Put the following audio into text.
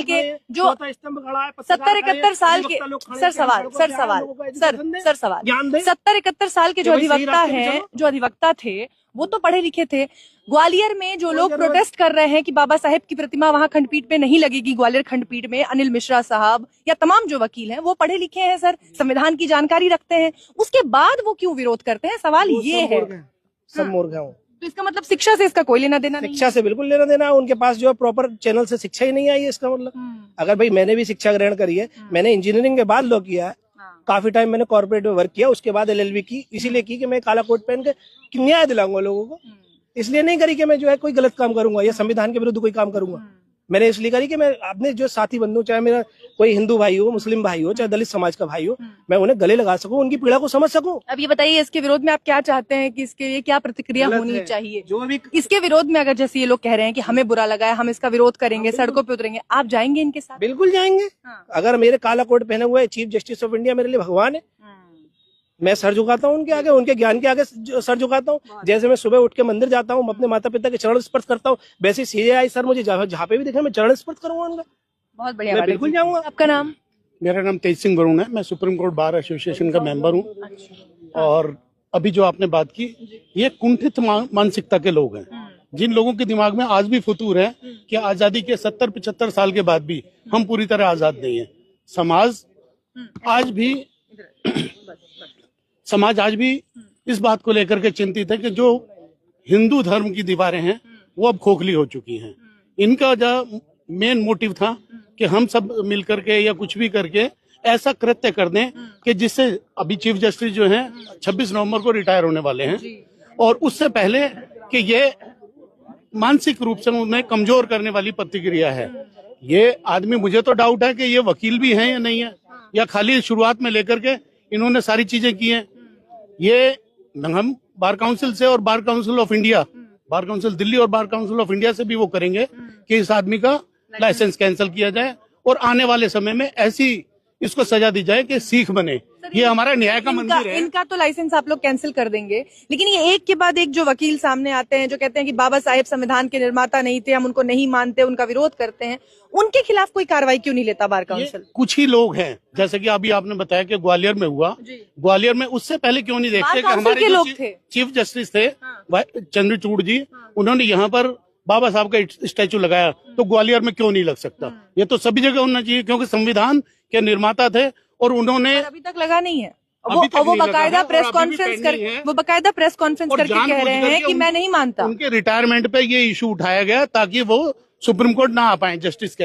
के जो 70-71 साल के सवाल 70-71 साल के जो अधिवक्ता थे वो तो पढ़े लिखे थे। ग्वालियर में जो लोग प्रोटेस्ट कर रहे हैं कि बाबा साहेब की प्रतिमा वहां खंडपीठ पे नहीं लगेगी, ग्वालियर खंडपीठ में अनिल मिश्रा साहब या तमाम जो वकील हैं वो पढ़े लिखे हैं सर, संविधान की जानकारी रखते हैं, उसके बाद वो क्यों विरोध करते हैं? सवाल ये है। सब मूर्ख हैं। तो इसका मतलब शिक्षा से इसका कोई लेना देना नहीं? शिक्षा से बिल्कुल लेना देना है। उनके पास जो है प्रॉपर चैनल से शिक्षा ही नहीं आई है। इसका मतलब अगर भाई मैंने भी शिक्षा ग्रहण करी है, मैंने इंजीनियरिंग के बाद लॉ किया है, काफी टाइम मैंने कॉर्पोरेट में वर्क किया, उसके बाद LLB की, इसीलिए की कि मैं काला कोट पहन के न्याय दिलाऊंगा लोगों को। इसलिए नहीं करी कि मैं जो है कोई गलत काम करूंगा या संविधान के विरुद्ध कोई काम करूंगा। मैंने इसलिए करी कि मैं अपने जो साथी बंधु, चाहे मेरा कोई हिंदू भाई हो, मुस्लिम भाई हो, चाहे दलित समाज का भाई हो, मैं उन्हें गले लगा सकूं, उनकी पीड़ा को समझ सकूं। अब ये बताइए इसके विरोध में आप क्या चाहते हैं कि इसके लिए क्या प्रतिक्रिया होनी चाहिए? जो अभी इसके विरोध में अगर जैसे ये लोग कह रहे हैं कि हमें बुरा लगा है, हम इसका विरोध करेंगे, सड़कों पे उतरेंगे, आप जाएंगे इनके साथ? बिल्कुल जाएंगे। अगर मेरे काला कोट पहने हुए चीफ जस्टिस ऑफ इंडिया मेरे लिए भगवान है, मैं सर झुकाता हूँ उनके आगे, उनके ज्ञान के आगे सर झुकाता हूँ। जैसे मैं सुबह उठ के मंदिर जाता हूँ, अपने माता पिता के चरण स्पर्श करता हूँ, वैसे CAI सर मुझे जहाँ पे भी दिखे मैं चरण स्पर्श करूंगा उनका। बहुत बढ़िया, मैं बिल्कुल जाऊंगा। आपका नाम? मेरा नाम तेज सिंह वरुण है, मैं सुप्रीम कोर्ट बार एसोसिएशन का मेंबर हूँ। और अभी जो आपने बात की, ये कुंठित मानसिकता के लोग हैं, जिन लोगों के दिमाग में आज भी फतूर है कि आजादी के 70-75 साल के बाद भी हम पूरी तरह आजाद नहीं है। समाज आज भी इस बात को लेकर के चिंतित है कि जो हिंदू धर्म की दीवारें हैं वो अब खोखली हो चुकी हैं। इनका जो मेन मोटिव था कि हम सब मिलकर के या कुछ भी करके ऐसा कृत्य कर दें कि जिससे अभी चीफ जस्टिस जो हैं 26 नवंबर को रिटायर होने वाले हैं, और उससे पहले कि ये मानसिक रूप से उन्हें कमजोर करने वाली प्रतिक्रिया है। ये आदमी, मुझे तो डाउट है कि ये वकील भी हैं या नहीं है, या खाली शुरुआत में लेकर के इन्होंने सारी चीजें की हैं। ये हम बार काउंसिल से और bar council of India, bar council Delhi और बार काउंसिल ऑफ इंडिया से भी वो करेंगे कि इस आदमी का लाइसेंस कैंसिल किया जाए और आने वाले समय में ऐसी इसको सजा दी जाए कि सीख बने। ये हमारा न्याय का मंदिर है। इनका तो लाइसेंस आप लोग कैंसिल कर देंगे, लेकिन ये एक के बाद एक जो वकील सामने आते हैं जो कहते हैं कि बाबा साहेब संविधान के निर्माता नहीं थे, हम उनको नहीं मानते, उनका विरोध करते हैं, उनके खिलाफ कोई कार्रवाई क्यों नहीं लेता बार काउंसिल? कुछ ही लोग हैं, जैसे कि अभी आपने बताया कि ग्वालियर में हुआ, ग्वालियर में उससे पहले क्यों नहीं देखते कि हमारे जो चीफ जस्टिस थे चंद्रचूड़ जी, उन्होंने यहाँ पर बाबा साहब का स्टैचू लगाया, तो ग्वालियर में क्यों नहीं लग सकता? ये तो सभी जगह होना चाहिए, क्योंकि संविधान के निर्माता थे और उन्होंने अभी तक लगा नहीं है। वो बकायदा प्रेस कॉन्फ्रेंस करके कह रहे हैं कि मैं नहीं मानता। उनके रिटायरमेंट पे ये इशू उठाया गया ताकि वो सुप्रीम कोर्ट ना आ पाए जस्टिस के